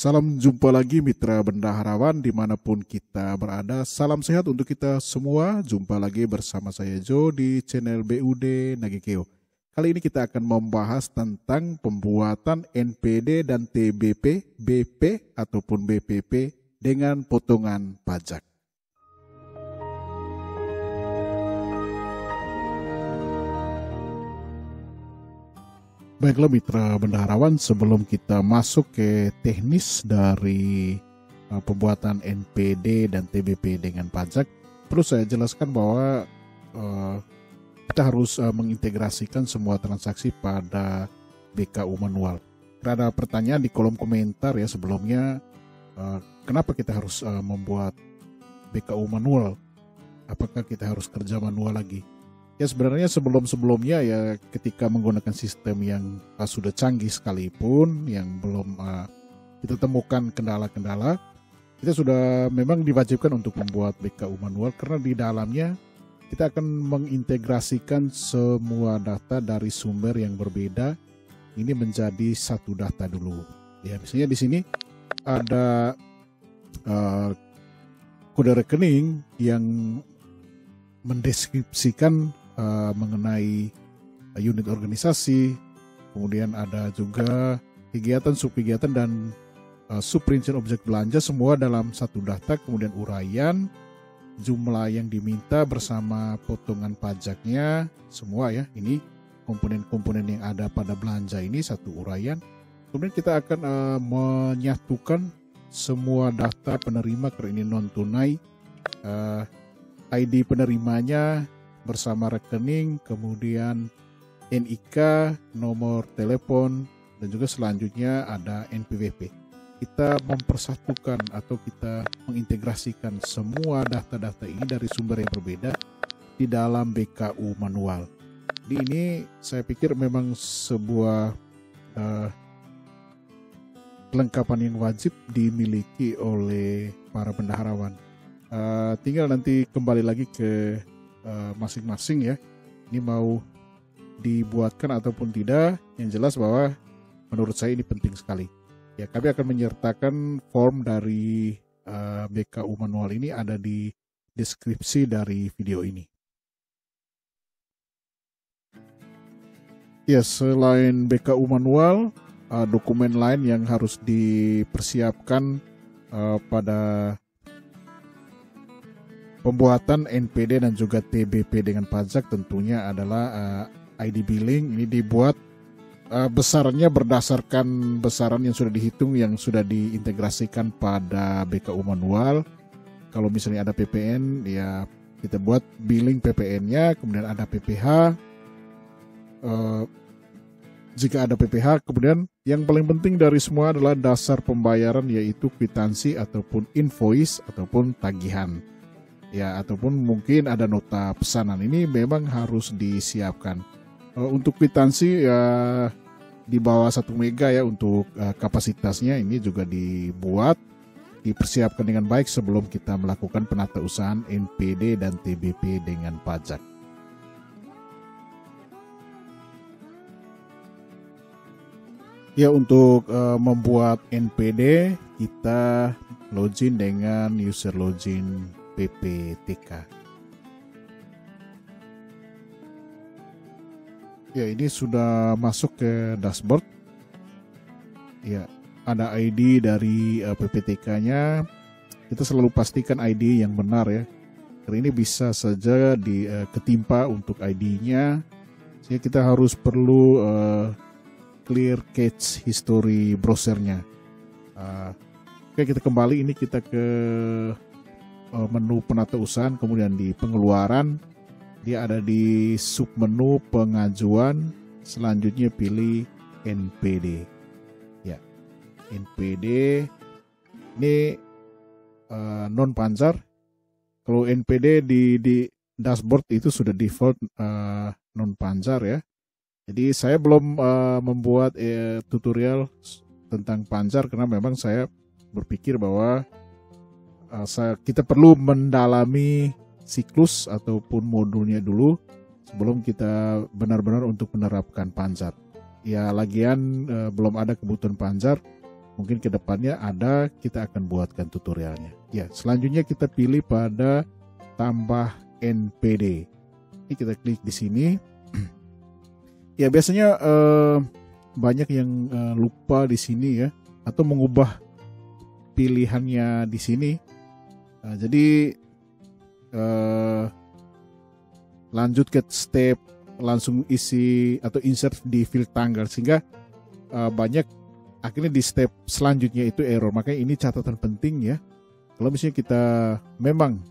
Salam jumpa lagi mitra bendaharawan dimanapun kita berada. Salam sehat untuk kita semua. Jumpa lagi bersama saya Joe di channel BUD Nagikeo. Kali ini kita akan membahas tentang pembuatan NPD dan TBP, BP ataupun BPP dengan potongan pajak. Baiklah mitra bendaharawan, sebelum kita masuk ke teknis dari pembuatan NPD dan TBP dengan pajak, perlu saya jelaskan bahwa kita harus mengintegrasikan semua transaksi pada BKU manual. Ada pertanyaan di kolom komentar ya sebelumnya, kenapa kita harus membuat BKU manual? Apakah kita harus kerja manual lagi? Ya sebenarnya sebelum-sebelumnya ya ketika menggunakan sistem yang sudah canggih sekalipun, yang belum kita temukan kendala-kendala, kita sudah memang diwajibkan untuk membuat BKU manual karena di dalamnya kita akan mengintegrasikan semua data dari sumber yang berbeda ini menjadi satu data dulu. Ya misalnya di sini ada kode rekening yang mendeskripsikan mengenai unit organisasi, kemudian ada juga kegiatan, subkegiatan, dan subrincian objek belanja semua dalam satu data, kemudian uraian, jumlah yang diminta bersama potongan pajaknya, semua ya, ini komponen-komponen yang ada pada belanja ini satu uraian. Kemudian kita akan menyatukan semua data penerima karena ini non tunai, ID penerimanya bersama rekening, kemudian NIK, nomor telepon, dan juga selanjutnya ada NPWP. Kita mempersatukan atau kita mengintegrasikan semua data-data ini dari sumber yang berbeda di dalam BKU manual. Di ini saya pikir memang sebuah kelengkapan yang wajib dimiliki oleh para bendaharawan. Tinggal nanti kembali lagi ke masing-masing ya, ini mau dibuatkan ataupun tidak. Yang jelas bahwa menurut saya ini penting sekali ya. Kami akan menyertakan form dari BKU manual ini, ada di deskripsi dari video ini ya. Selain BKU manual, dokumen lain yang harus dipersiapkan pada pembuatan NPD dan juga TBP dengan pajak tentunya adalah ID billing. Ini dibuat besarnya berdasarkan besaran yang sudah dihitung, yang sudah diintegrasikan pada BKU manual. Kalau misalnya ada PPN ya kita buat billing PPN-nya, kemudian ada PPH. Jika ada PPH, kemudian yang paling penting dari semua adalah dasar pembayaran, yaitu kwitansi ataupun invoice ataupun tagihan. Ya, ataupun mungkin ada nota pesanan, ini memang harus disiapkan. Untuk kwitansi ya di bawah 1 mega ya untuk kapasitasnya, ini juga dibuat, dipersiapkan dengan baik sebelum kita melakukan penatausahaan NPD dan TBP dengan pajak. Ya, untuk membuat NPD kita login dengan user login PPTK. Ya, ini sudah masuk ke dashboard. Ya, ada ID dari PPTK-nya. Kita selalu pastikan ID yang benar ya. Karena ini bisa saja ketimpa untuk ID-nya. Sehingga kita harus perlu clear cache history browsernya. Oke, kita kembali, ini kita ke menu penatausahaan, kemudian di pengeluaran dia ada di submenu pengajuan, selanjutnya pilih NPD ya. NPD ini non panjar. Kalau NPD di dashboard itu sudah default non panjar ya. Jadi saya belum membuat tutorial tentang panjar karena memang saya berpikir bahwa kita perlu mendalami siklus ataupun modulnya dulu sebelum kita benar-benar untuk menerapkan panjar. Ya lagian belum ada kebutuhan panjar, Mungkin kedepannya ada, kita akan buatkan tutorialnya. Ya, selanjutnya kita pilih pada tambah NPD. Ini kita klik di sini. Ya, biasanya banyak yang lupa di sini ya, atau mengubah pilihannya di sini. Jadi lanjut ke step langsung isi atau insert di field tanggal, sehingga banyak akhirnya di step selanjutnya itu error. Makanya ini catatan penting ya. Kalau misalnya kita memang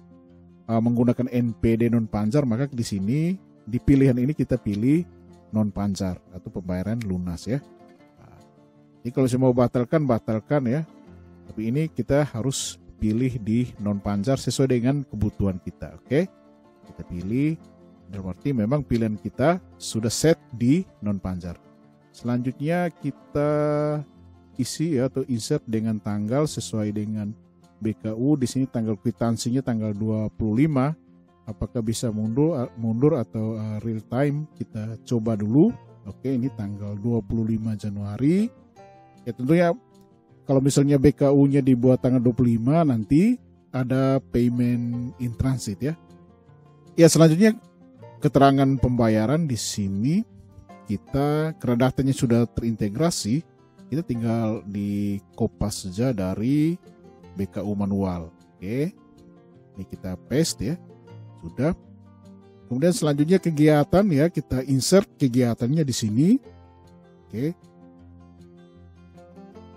menggunakan NPD non panjar, maka di sini di pilihan ini kita pilih non panjar atau pembayaran lunas ya. Jadi kalau saya mau batalkan ya. Tapi ini kita harus pilih di non panjar sesuai dengan kebutuhan kita. Oke, kita pilih. Berarti memang pilihan kita sudah set di non panjar. Selanjutnya kita isi ya, atau insert dengan tanggal sesuai dengan BKU. Di sini tanggal kwitansinya tanggal 25. Apakah bisa mundur atau real time? Kita coba dulu. Oke, ini tanggal 25 Januari. Ya, tentunya kalau misalnya BKU-nya dibuat tanggal 25, nanti ada payment in transit ya. Ya, selanjutnya keterangan pembayaran di sini kita, karena datanya sudah terintegrasi, kita tinggal di kopas saja dari BKU manual. Oke, ini kita paste ya, sudah. Kemudian selanjutnya kegiatan ya, kita insert kegiatannya di sini. Oke,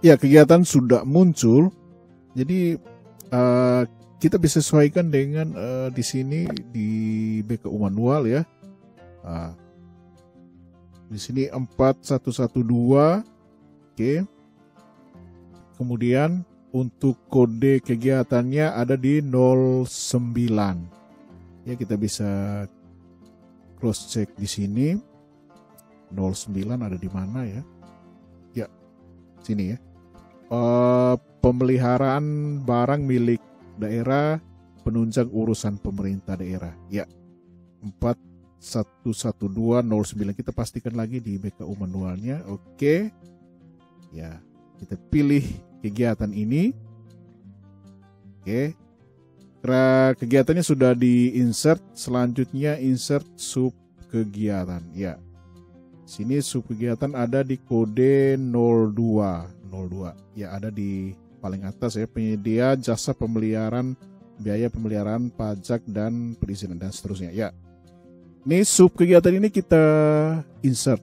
ya, kegiatan sudah muncul. Jadi kita bisa sesuaikan dengan di sini di BKU manual ya. Di sini 4112. Oke. Kemudian untuk kode kegiatannya ada di 09. Ya, kita bisa cross check di sini. 09 ada di mana ya? Ya, sini ya. Pemeliharaan barang milik daerah, penunjang urusan pemerintah daerah. Ya, 411209 kita pastikan lagi di BKU manualnya. Oke. Ya, kita pilih kegiatan ini. Oke. Karena kegiatannya sudah di-insert, selanjutnya insert sub kegiatan. Ya. Sini sub kegiatan ada di kode 02. Ya, ada di paling atas ya, penyedia jasa pemeliharaan, biaya pemeliharaan, pajak dan perizinan dan seterusnya. Ya. Ini sub kegiatan ini kita insert.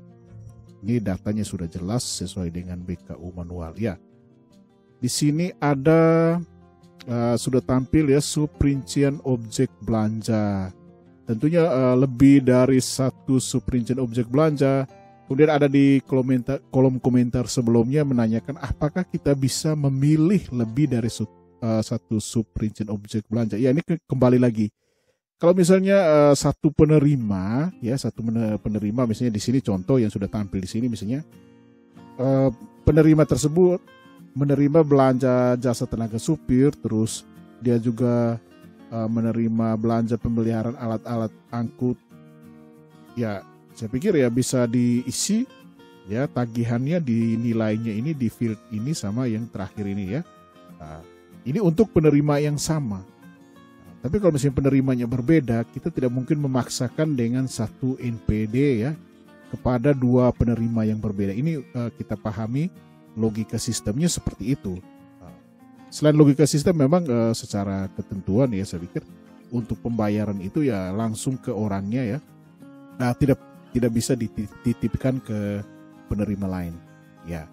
Ini datanya sudah jelas sesuai dengan BKU manual ya. Di sini ada sudah tampil ya sub rincian objek belanja. Tentunya lebih dari satu sub rincian objek belanja. Kemudian ada di kolom komentar sebelumnya menanyakan apakah kita bisa memilih lebih dari satu sub rincian objek belanja. Ya, ini kembali lagi. Kalau misalnya satu penerima ya, penerima misalnya di sini contoh yang sudah tampil di sini misalnya penerima tersebut menerima belanja jasa tenaga supir, terus dia juga menerima belanja pemeliharaan alat-alat angkut. Ya, saya pikir ya bisa diisi ya tagihannya di nilainya ini di field ini sama yang terakhir ini ya. Nah, ini untuk penerima yang sama. Nah, tapi kalau misalnya penerimanya berbeda, kita tidak mungkin memaksakan dengan satu NPD ya kepada dua penerima yang berbeda. Ini kita pahami logika sistemnya seperti itu. Selain logika sistem memang secara ketentuan ya saya pikir untuk pembayaran itu ya langsung ke orangnya ya. Nah, tidak bisa dititipkan ke penerima lain ya.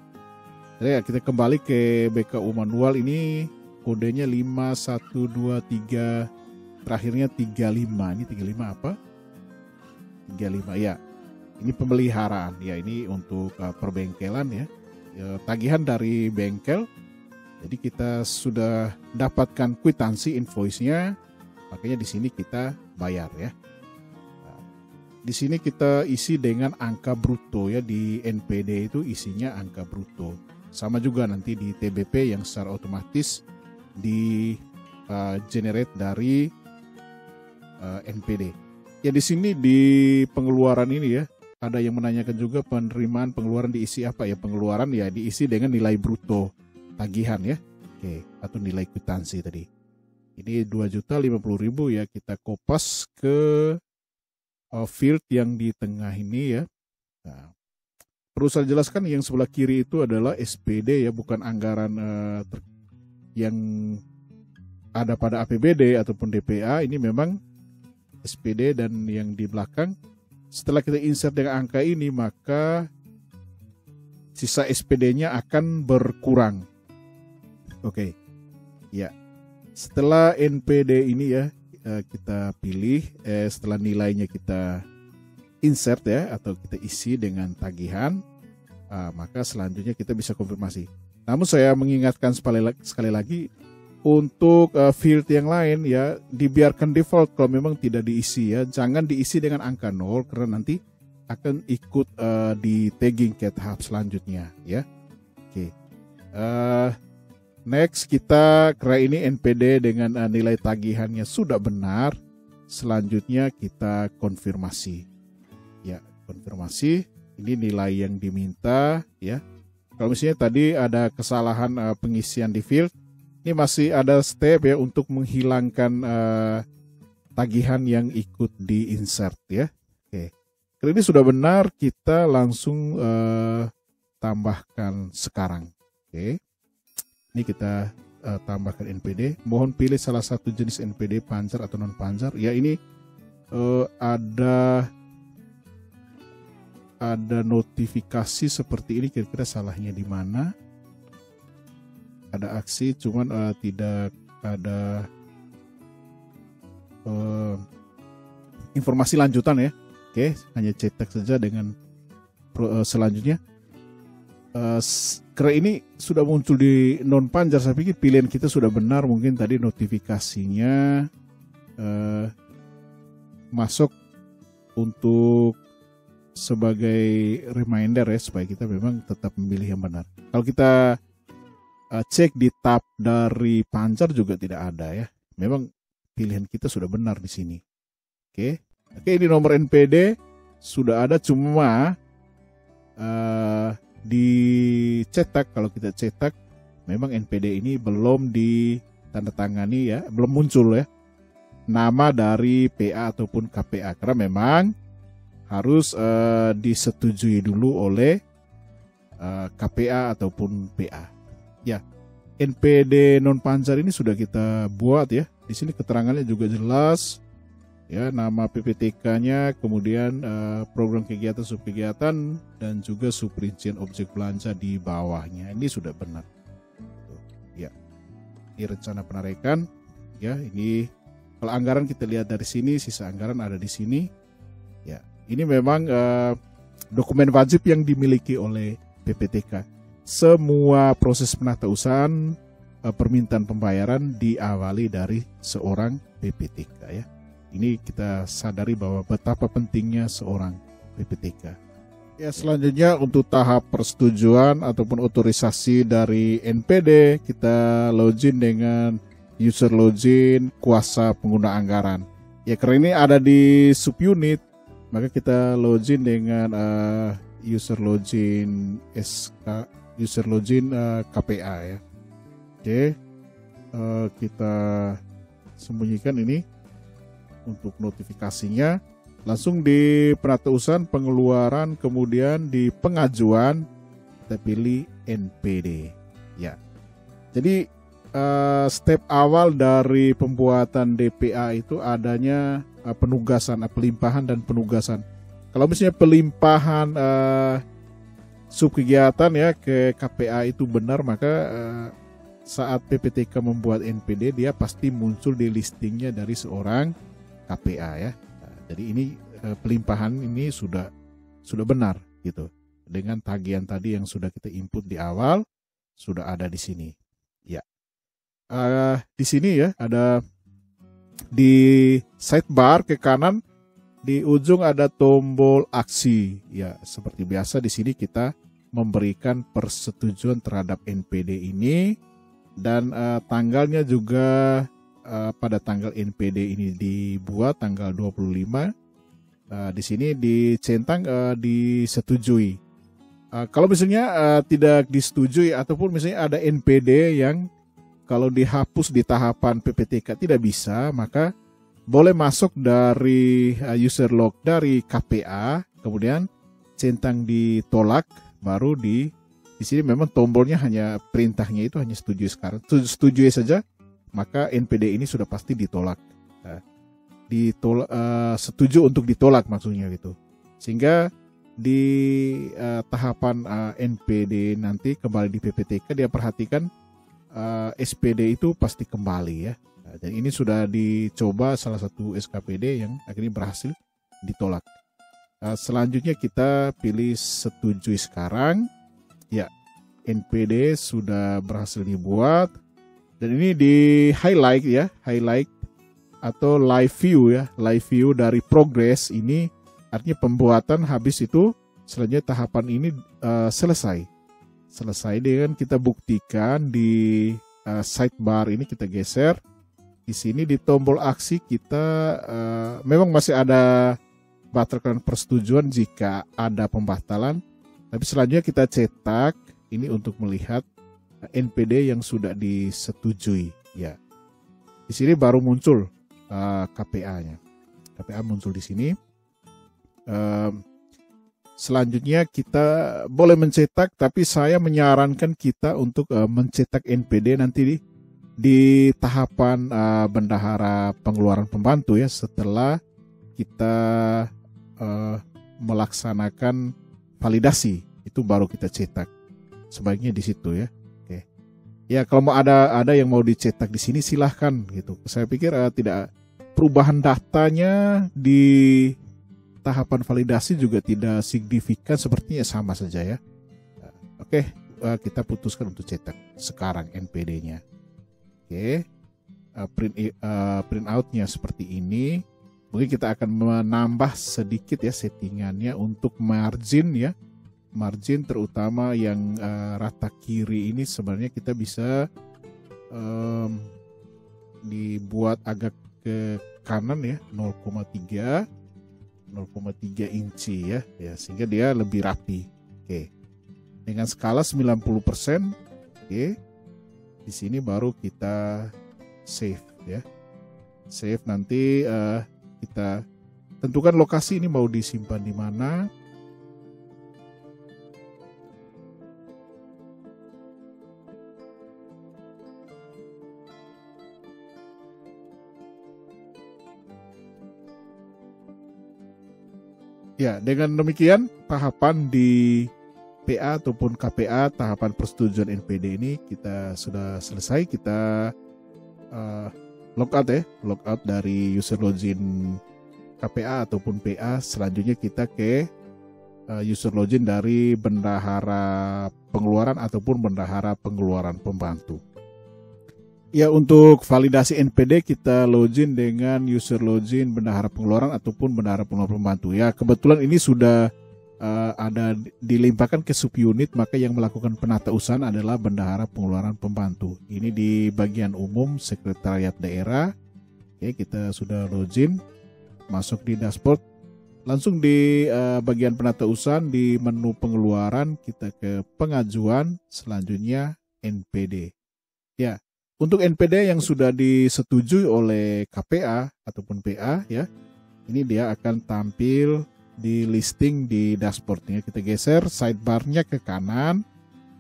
Jadi kita kembali ke BKU manual, ini kodenya 5123, terakhirnya 35. Ini 35 apa? 35 ya. Ini pemeliharaan ya, ini untuk perbengkelan ya. Tagihan dari bengkel. Jadi kita sudah dapatkan kwitansi invoice-nya, makanya di sini kita bayar ya. Di sini kita isi dengan angka bruto ya, di NPD itu isinya angka bruto. Sama juga nanti di TBP yang secara otomatis di generate dari NPD. Ya, di sini di pengeluaran ini ya, ada yang menanyakan juga penerimaan pengeluaran diisi apa ya? Pengeluaran ya diisi dengan nilai bruto. tagihan ya. Oke, atau nilai kwitansi tadi. Ini 2.050.000 ya, kita kopas ke field yang di tengah ini ya. Nah, perlu saya jelaskan yang sebelah kiri itu adalah SPD ya, bukan anggaran yang ada pada APBD ataupun DPA. Ini memang SPD, dan yang di belakang setelah kita insert dengan angka ini maka sisa SPD-nya akan berkurang. Oke. Ya. Setelah NPD ini ya kita pilih, setelah nilainya kita insert ya atau kita isi dengan tagihan, maka selanjutnya kita bisa konfirmasi. Namun saya mengingatkan sekali lagi untuk field yang lain ya, dibiarkan default kalau memang tidak diisi ya. Jangan diisi dengan angka 0 karena nanti akan ikut di tagging ke tahap selanjutnya ya. Oke. Next, kita kira ini NPD dengan nilai tagihannya sudah benar. Selanjutnya kita konfirmasi. Ya, konfirmasi. Ini nilai yang diminta ya. Kalau misalnya tadi ada kesalahan pengisian di field, ini masih ada step ya untuk menghilangkan tagihan yang ikut di insert ya. Oke. Kalau ini sudah benar, kita langsung tambahkan sekarang. Oke. Ini kita tambahkan NPD. Mohon pilih salah satu jenis NPD, pancar atau non pancar. Ya, ini ada notifikasi seperti ini. Kira-kira salahnya di mana? Ada aksi, cuman tidak ada informasi lanjutan ya. Oke, hanya cetak saja dengan selanjutnya. Karena ini sudah muncul di non panjar, saya pikir pilihan kita sudah benar. Mungkin tadi notifikasinya masuk untuk sebagai reminder ya, supaya kita memang tetap memilih yang benar. Kalau kita cek di tab dari pancar juga tidak ada ya. Memang pilihan kita sudah benar di sini. Oke, ini nomor NPD sudah ada, cuma dicetak. Kalau kita cetak memang NPD ini belum ditandatangani ya, belum muncul ya nama dari PA ataupun KPA, karena memang harus disetujui dulu oleh KPA ataupun PA ya. NPD non pancar ini sudah kita buat ya, di sini keterangannya juga jelas ya, nama PPTK-nya, kemudian program kegiatan, subkegiatan, dan juga subrincian objek belanja di bawahnya. Ini sudah benar. Ya, ini rencana penarikan. Ya, ini kalau anggaran kita lihat dari sini, sisa anggaran ada di sini. Ya, ini memang dokumen wajib yang dimiliki oleh PPTK. Semua proses penatausahaan permintaan pembayaran diawali dari seorang PPTK ya. Ini kita sadari bahwa betapa pentingnya seorang PPTK. Ya, selanjutnya untuk tahap persetujuan ataupun otorisasi dari NPD, kita login dengan user login kuasa pengguna anggaran. Ya, karena ini ada di subunit, maka kita login dengan user login SK, user login KPA ya. Oke, kita sembunyikan ini. Untuk notifikasinya langsung di penatausahaan pengeluaran, kemudian di pengajuan kita pilih NPD ya. Jadi step awal dari pembuatan DPA itu adanya penugasan, pelimpahan dan penugasan. Kalau misalnya pelimpahan subkegiatan ya ke KPA itu benar, maka saat PPTK membuat NPD dia pasti muncul di listingnya dari seorang KPA ya. Nah, jadi ini pelimpahan ini sudah benar gitu. Dengan tagihan tadi yang sudah kita input di awal sudah ada di sini. Ya. Di sini ya ada di sidebar ke kanan di ujung ada tombol aksi. Ya, seperti biasa di sini kita memberikan persetujuan terhadap NPD ini, dan tanggalnya juga pada tanggal NPD ini dibuat tanggal 25. Di sini dicentang disetujui. Kalau misalnya tidak disetujui ataupun misalnya ada NPD yang kalau dihapus di tahapan PPTK tidak bisa, maka boleh masuk dari user log dari KPA, kemudian centang ditolak, baru di sini memang tombolnya hanya perintahnya itu hanya setuju sekarang, setuju saja, maka NPD ini sudah pasti ditolak. Setuju untuk ditolak maksudnya gitu. Sehingga di tahapan NPD nanti kembali di PPTK dia perhatikan SPD itu pasti kembali ya. Dan ini sudah dicoba salah satu SKPD yang akhirnya berhasil ditolak. Selanjutnya kita pilih setuju sekarang. Ya, NPD sudah berhasil dibuat. Dan ini di highlight ya, highlight atau live view ya, live view dari progress ini. Artinya pembuatan habis itu, selanjutnya tahapan ini selesai. Selesai dengan kita buktikan di sidebar ini kita geser. Di sini di tombol aksi kita memang masih ada batalkan persetujuan jika ada pembatalan. Tapi selanjutnya kita cetak ini untuk melihat NPD yang sudah disetujui. Ya, di sini baru muncul KPA-nya. KPA muncul di sini. Selanjutnya kita boleh mencetak, tapi saya menyarankan kita untuk mencetak NPD nanti di tahapan bendahara pengeluaran pembantu ya, setelah kita melaksanakan validasi itu baru kita cetak. Sebaiknya di situ ya. Oke. Ya kalau mau ada yang mau dicetak di sini silahkan gitu. Saya pikir tidak perubahan datanya di tahapan validasi juga tidak signifikan, sepertinya sama saja ya. Oke, kita putuskan untuk cetak sekarang NPD-nya. Oke, print out-nya seperti ini. Mungkin kita akan menambah sedikit ya settingannya untuk margin ya. Margin terutama yang rata kiri ini sebenarnya kita bisa dibuat agak ke kanan ya, 0,3 inci ya, sehingga dia lebih rapi. Oke. Dengan skala 90%. Oke. Di sini baru kita save ya. Save nanti kita tentukan lokasi ini mau disimpan di mana. Ya, dengan demikian tahapan di PA ataupun KPA, tahapan persetujuan NPD ini kita sudah selesai. Kita logout ya, logout dari user login KPA ataupun PA. Selanjutnya kita ke user login dari bendahara pengeluaran ataupun bendahara pengeluaran pembantu. Ya, untuk validasi NPD kita login dengan user login bendahara pengeluaran ataupun bendahara pengeluaran pembantu. Ya, kebetulan ini sudah ada dilimpahkan ke subunit, maka yang melakukan penatausahaan adalah bendahara pengeluaran pembantu. Ini di bagian umum sekretariat daerah. Oke, kita sudah login, masuk di dashboard. Langsung di bagian penatausahaan di menu pengeluaran kita ke pengajuan, selanjutnya NPD. Ya. Untuk NPD yang sudah disetujui oleh KPA ataupun PA ya, ini dia akan tampil di listing di dashboardnya. Kita geser sidebarnya ke kanan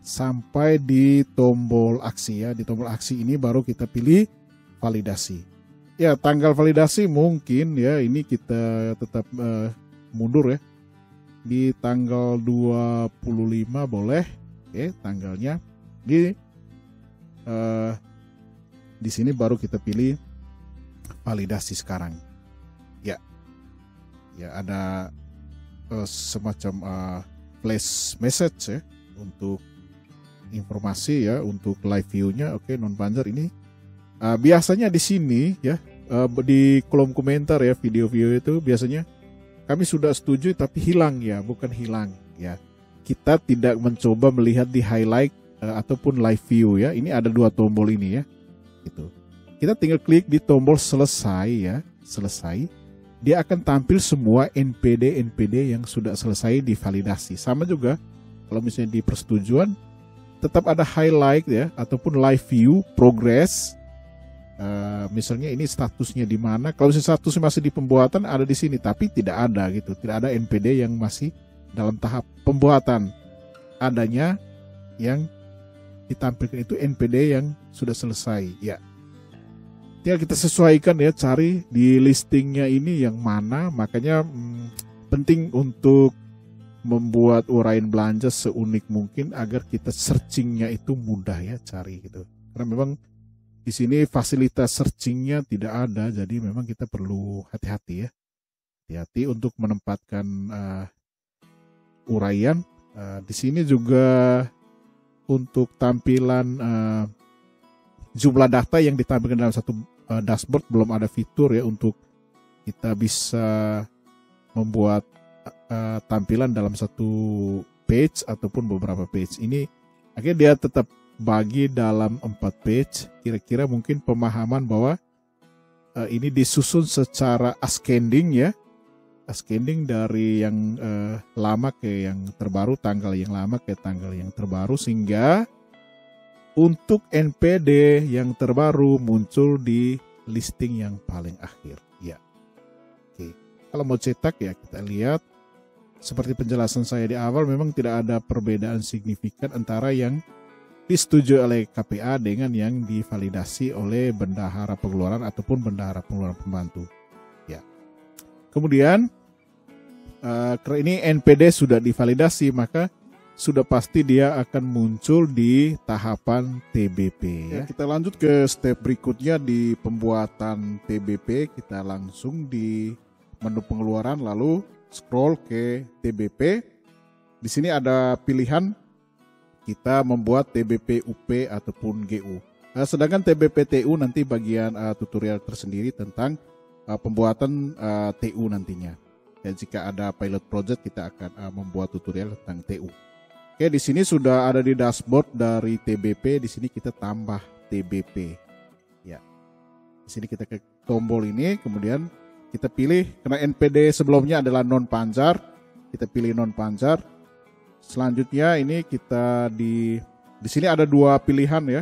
sampai di tombol aksi ya. Di tombol aksi ini baru kita pilih validasi. Ya, tanggal validasi mungkin ya ini kita tetap mundur ya. Di tanggal 25 boleh. Oke, tanggalnya di sini baru kita pilih validasi sekarang. Ya, ada semacam flash message ya untuk informasi ya, untuk live view-nya. Oke, non-banjar ini biasanya di sini ya, di kolom komentar ya, video-video itu biasanya kami sudah setuju tapi hilang ya, bukan hilang ya. Kita tidak mencoba melihat di highlight ataupun live view ya. Ini ada dua tombol ini ya. Gitu. Kita tinggal klik di tombol selesai ya, selesai. Dia akan tampil semua NPD yang sudah selesai divalidasi. Sama juga Kalau misalnya di persetujuan tetap ada highlight ya, ataupun live view progress. Misalnya ini statusnya di mana. Kalau misalnya statusnya masih di pembuatan, ada di sini, tapi tidak ada gitu. Tidak ada NPD yang masih dalam tahap pembuatan. Adanya yang ditampilkan itu NPD yang sudah selesai ya. Tinggal kita sesuaikan ya, cari di listingnya ini yang mana. Makanya penting untuk membuat uraian belanja seunik mungkin agar kita searchingnya itu mudah ya, cari gitu. Karena memang di sini fasilitas searchingnya tidak ada, jadi memang kita perlu hati-hati ya. Hati-hati untuk menempatkan uraian. Di sini juga untuk tampilan jumlah data yang ditampilkan dalam satu dashboard belum ada fitur ya untuk kita bisa membuat tampilan dalam satu page ataupun beberapa page. Ini akhirnya dia tetap bagi dalam 4 page. Kira-kira mungkin pemahaman bahwa ini disusun secara ascending ya, ascending dari yang lama ke yang terbaru, tanggal yang lama ke tanggal yang terbaru, sehingga untuk NPD yang terbaru muncul di listing yang paling akhir ya. Oke. Kalau mau cetak ya kita lihat seperti penjelasan saya di awal, memang tidak ada perbedaan signifikan antara yang disetujui oleh KPA dengan yang divalidasi oleh bendahara pengeluaran ataupun bendahara pengeluaran pembantu ya. Kemudian karena ini NPD sudah divalidasi, maka sudah pasti dia akan muncul di tahapan TBP ya. Kita lanjut ke step berikutnya di pembuatan TBP. Kita langsung di menu pengeluaran lalu scroll ke TBP. Di sini ada pilihan kita membuat TBP UP ataupun GU. Sedangkan TBP TU nanti bagian tutorial tersendiri tentang pembuatan TU nantinya. Dan jika ada pilot project kita akan membuat tutorial tentang TU. Oke, di sini sudah ada di dashboard dari TBP. Di sini kita tambah TBP. Ya. Di sini kita klik tombol ini, kemudian kita pilih karena NPD sebelumnya adalah non panjar, kita pilih non panjar. Selanjutnya ini kita di sini ada 2 pilihan ya.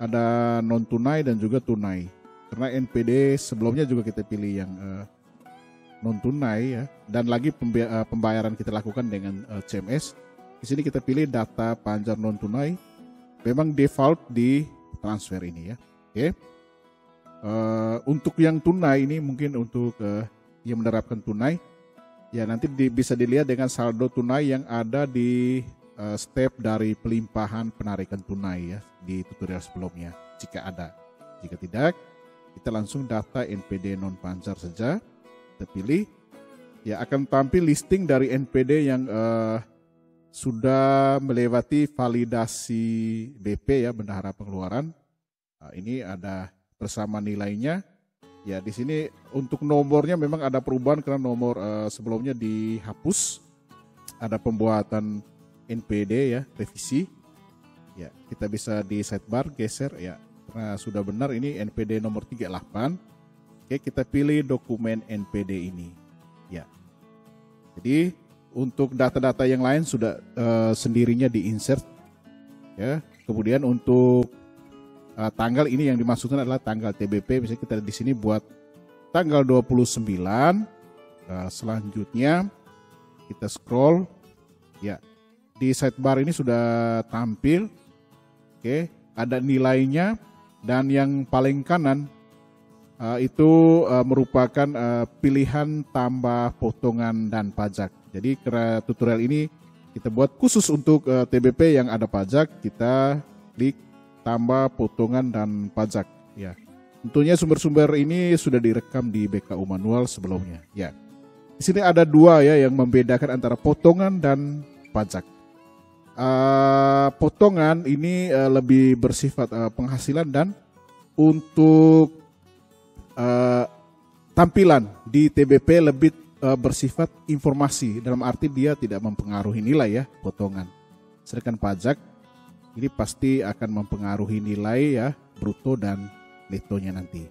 Ada non tunai dan juga tunai. Karena NPD sebelumnya juga kita pilih yang non tunai ya, dan lagi pembayaran kita lakukan dengan CMS. Di sini kita pilih data panjar non tunai, memang default di transfer ini ya. Oke. Untuk yang tunai ini mungkin untuk yang menerapkan tunai ya, nanti bisa dilihat dengan saldo tunai yang ada di step dari pelimpahan penarikan tunai ya di tutorial sebelumnya jika ada. Jika tidak, kita langsung data NPD non panjar saja. Kita pilih ya, akan tampil listing dari NPD yang sudah melewati validasi BP ya, bendahara pengeluaran. Nah, ini ada bersama nilainya. Ya, di sini untuk nomornya memang ada perubahan karena nomor sebelumnya dihapus. Ada pembuatan NPD ya, revisi. Ya, kita bisa di sidebar geser ya. Karena sudah benar ini NPD nomor 38. Oke, kita pilih dokumen NPD ini. Ya. Jadi untuk data-data yang lain sudah sendirinya di-insert ya. Kemudian untuk tanggal ini yang dimaksudkan adalah tanggal TBP. Misalnya kita di sini buat tanggal 29. Selanjutnya kita scroll ya. Di sidebar ini sudah tampil. Oke, ada nilainya, dan yang paling kanan itu merupakan pilihan tambah potongan dan pajak. Jadi karena tutorial ini kita buat khusus untuk TBP yang ada pajak, kita klik tambah potongan dan pajak ya. Tentunya sumber-sumber ini sudah direkam di BKU manual sebelumnya ya. Di sini ada 2 ya yang membedakan antara potongan dan pajak. Potongan ini lebih bersifat penghasilan, dan untuk tampilan di TBP lebih bersifat informasi, dalam arti dia tidak mempengaruhi nilai ya, potongan. Sedangkan pajak ini pasti akan mempengaruhi nilai ya, bruto dan netonya nanti.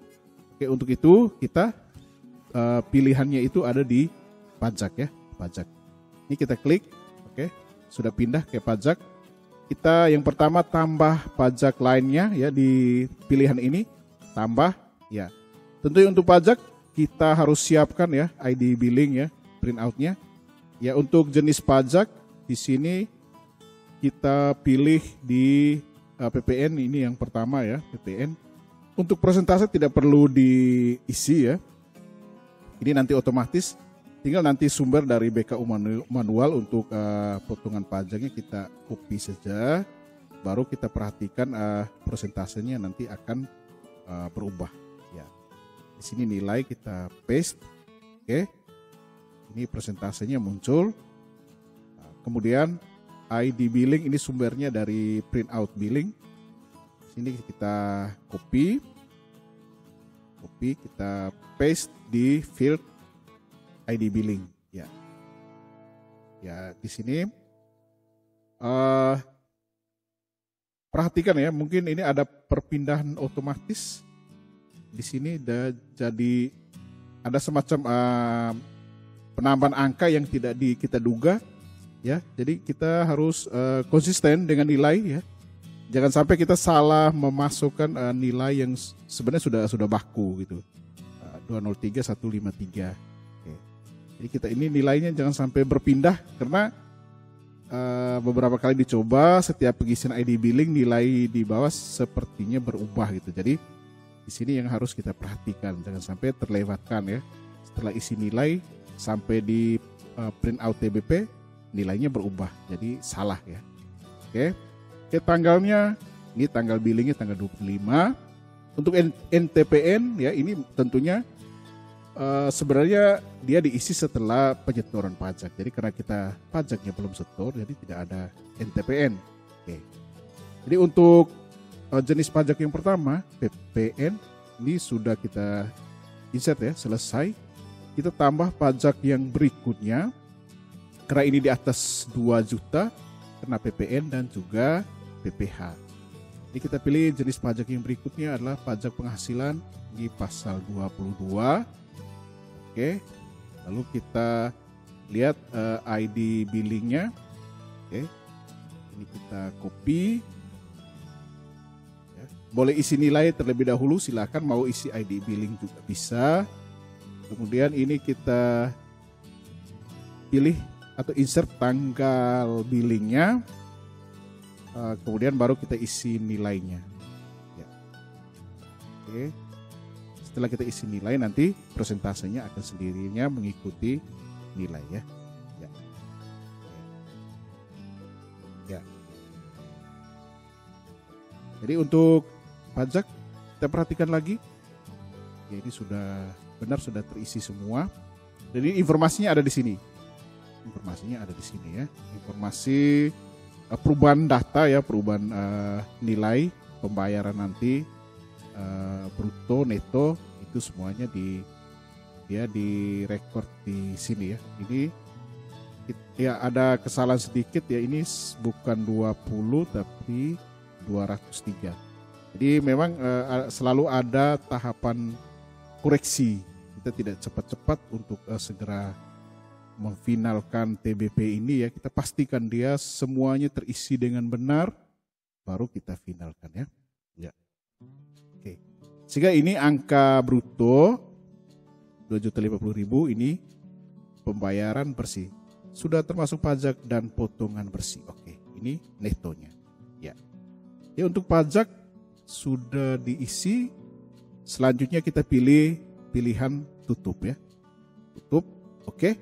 Oke, untuk itu kita pilihannya itu ada di pajak ya, pajak. Ini kita klik, oke. sudah pindah ke pajak. Kita yang pertama tambah pajak lainnya ya di pilihan ini, tambah ya. Tentunya untuk pajak kita harus siapkan ya ID billing ya, printoutnya. Ya untuk jenis pajak di sini kita pilih di PPN ini yang pertama ya, PPN. Untuk persentase tidak perlu diisi ya. Ini nanti otomatis, tinggal nanti sumber dari BKU manual untuk potongan pajaknya kita copy saja, baru kita perhatikan persentasenya nanti akan berubah. Ya, di sini nilai kita paste, oke. Ini persentasenya muncul. Kemudian ID billing ini sumbernya dari printout billing. Sini kita copy, kita paste di field ID billing. Ya, di sini perhatikan ya, mungkin ini ada perpindahan otomatis. Di sini jadi ada semacam penambahan angka yang tidak kita duga. Ya, jadi kita harus konsisten dengan nilai ya. Jangan sampai kita salah memasukkan nilai yang sebenarnya sudah baku gitu. 203 153. Oke. Jadi kita ini nilainya jangan sampai berpindah karena beberapa kali dicoba setiap pengisian ID billing nilai di bawah sepertinya berubah gitu. Jadi di sini yang harus kita perhatikan jangan sampai terlewatkan ya. Setelah isi nilai sampai di printout TBP nilainya berubah. Jadi salah ya. Oke. Tanggalnya, ini tanggal billingnya tanggal 25. Untuk NTPN ya ini tentunya sebenarnya dia diisi setelah penyetoran pajak. Jadi karena kita pajaknya belum setor, jadi tidak ada NTPN. Oke. Jadi untuk jenis pajak yang pertama, PPN, ini sudah kita insert ya, selesai. Kita tambah pajak yang berikutnya, karena ini di atas 2 juta, kena PPN dan juga PPH. Ini kita pilih jenis pajak yang berikutnya adalah pajak penghasilan di pasal 22. Oke. Lalu kita lihat ID billingnya. Oke. Ini kita copy. Ya. Boleh isi nilai terlebih dahulu, silakan mau isi ID billing juga bisa. Kemudian ini kita pilih atau insert tanggal billingnya. Kemudian baru kita isi nilainya. Ya. Oke. Setelah kita isi nilai nanti persentasenya akan sendirinya mengikuti nilai ya. Ya. Ya. Jadi untuk pajak kita perhatikan lagi. Ya, ini sudah benar, sudah terisi semua. Jadi informasinya ada di sini. Informasinya ada di sini ya. Informasi perubahan data ya, perubahan nilai pembayaran nanti bruto, neto itu semuanya direkord di sini ya. Ini ya ada kesalahan sedikit ya, ini bukan 20 tapi 203. Jadi memang selalu ada tahapan koreksi. Kita tidak cepat-cepat untuk segera memfinalkan TBP ini ya, kita pastikan dia semuanya terisi dengan benar, baru kita finalkan ya. Ya. Oke. Sehingga ini angka bruto 2.050.000 ini pembayaran bersih. Sudah termasuk pajak dan potongan bersih. Oke, ini netonya. Ya. Ya untuk pajak sudah diisi. Selanjutnya kita pilih pilihan tutup ya. Tutup. Oke.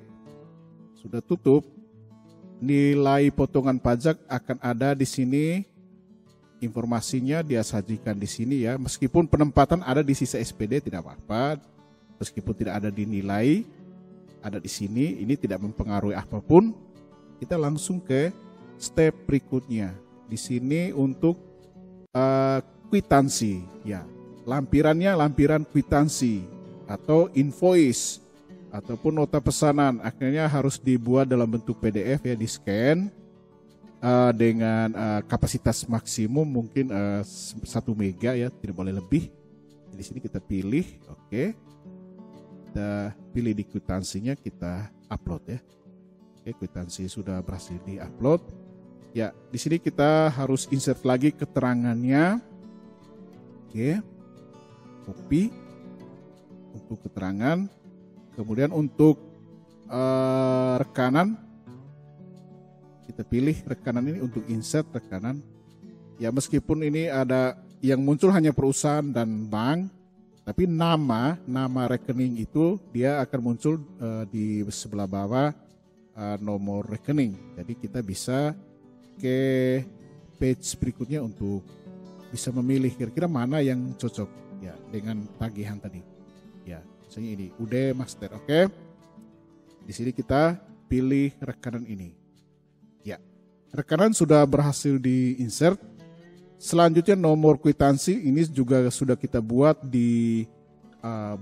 Sudah tutup, nilai potongan pajak akan ada di sini, informasinya dia sajikan di sini ya. Meskipun penempatan ada di sisa SPD tidak apa-apa, meskipun tidak ada di nilai, ada di sini, ini tidak mempengaruhi apapun. Kita langsung ke step berikutnya. Di sini untuk kwitansi, ya, lampiran kwitansi atau invoice. Ataupun nota pesanan akhirnya harus dibuat dalam bentuk PDF ya, di scan dengan kapasitas maksimum mungkin 1 mega ya, tidak boleh lebih. Di sini kita pilih, oke. Kita pilih di kwitansinya, kita upload ya. Oke, kwitansi sudah berhasil di-upload. Ya, di sini kita harus insert lagi keterangannya. Oke, copy untuk keterangan. Kemudian untuk rekanan, kita pilih rekanan ini untuk insert rekanan. Ya, meskipun ini ada yang muncul hanya perusahaan dan bank, tapi nama rekening itu dia akan muncul di sebelah bawah nomor rekening. Jadi kita bisa ke page berikutnya untuk bisa memilih kira-kira mana yang cocok ya dengan tagihan tadi. Ya, misalnya ini UD Master. Oke. Di sini kita pilih rekanan ini. Ya. Rekanan sudah berhasil di-insert. Selanjutnya nomor kwitansi ini juga sudah kita buat di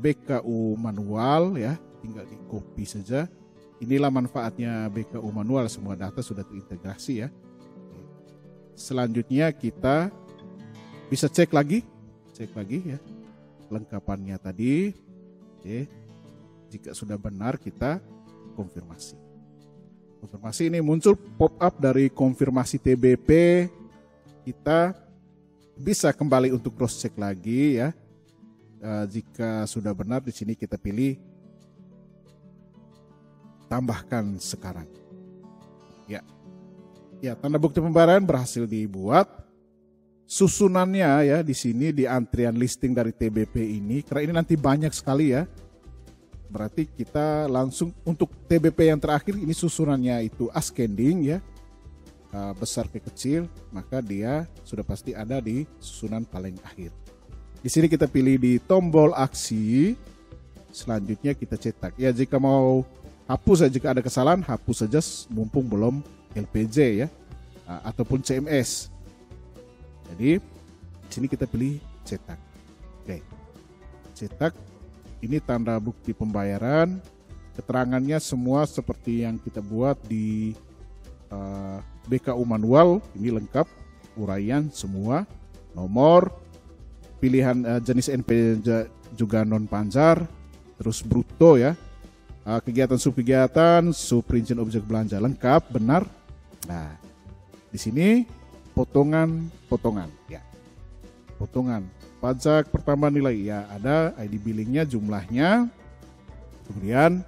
BKU manual ya, tinggal di copy saja. Inilah manfaatnya BKU manual, semua data sudah terintegrasi ya. Selanjutnya kita bisa cek lagi ya lengkapannya tadi. Oke. Jika sudah benar kita konfirmasi. Konfirmasi ini muncul pop up dari konfirmasi TBP. Kita bisa kembali untuk cross check lagi ya. Jika sudah benar di sini kita pilih tambahkan sekarang. Ya. Ya, tanda bukti pembayaran berhasil dibuat. Susunannya ya di sini di antrian listing dari TBP ini, karena ini nanti banyak sekali ya. Berarti kita langsung untuk TBP yang terakhir ini susunannya itu ascending ya. Besar ke kecil, maka dia sudah pasti ada di susunan paling akhir. Di sini kita pilih di tombol aksi. Selanjutnya kita cetak. Ya, jika mau hapus jika ada kesalahan, hapus saja mumpung belum LPJ ya, ataupun CMS. Jadi di sini kita pilih cetak. Oke, cetak. Ini tanda bukti pembayaran. Keterangannya semua seperti yang kita buat di BKU manual. Ini lengkap, uraian semua, nomor, pilihan jenis NP juga non panjar, terus bruto ya. Kegiatan subperincian objek belanja lengkap, benar. Nah, di sini potongan ya. Potongan pajak pertambahan nilai ya, ada ID billingnya, jumlahnya. Kemudian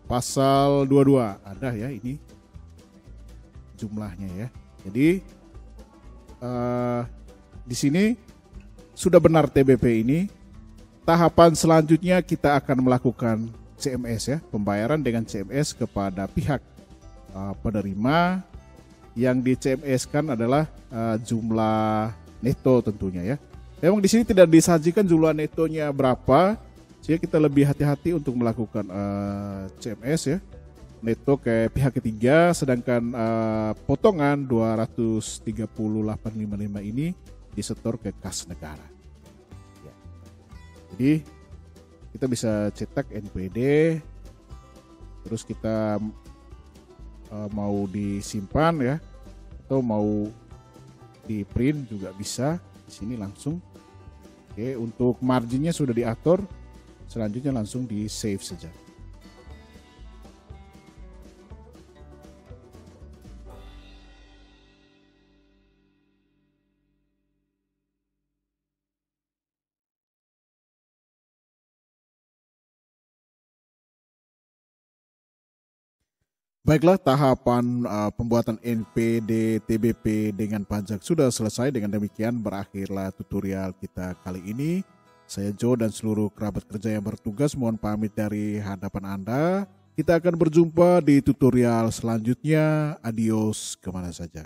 pasal 22 ada ya, ini jumlahnya ya. Jadi di sini sudah benar TBP ini. Tahapan selanjutnya kita akan melakukan CMS ya, pembayaran dengan CMS kepada pihak penerima. Yang di CMS kan adalah jumlah neto tentunya ya. Memang di sini tidak disajikan jumlah netonya berapa, sehingga kita lebih hati-hati untuk melakukan CMS ya. Neto ke pihak ketiga, sedangkan potongan 238,55 ini disetor ke kas negara. Ya. Jadi kita bisa cetak NPD, terus kita mau disimpan ya, atau mau di print juga bisa. Di sini langsung. Oke, untuk marginnya sudah diatur. Selanjutnya langsung di save saja. Baiklah, tahapan pembuatan NPD TBP dengan pajak sudah selesai. Dengan demikian berakhirlah tutorial kita kali ini. Saya Joe dan seluruh kerabat kerja yang bertugas mohon pamit dari hadapan Anda. Kita akan berjumpa di tutorial selanjutnya. Adios kemana saja.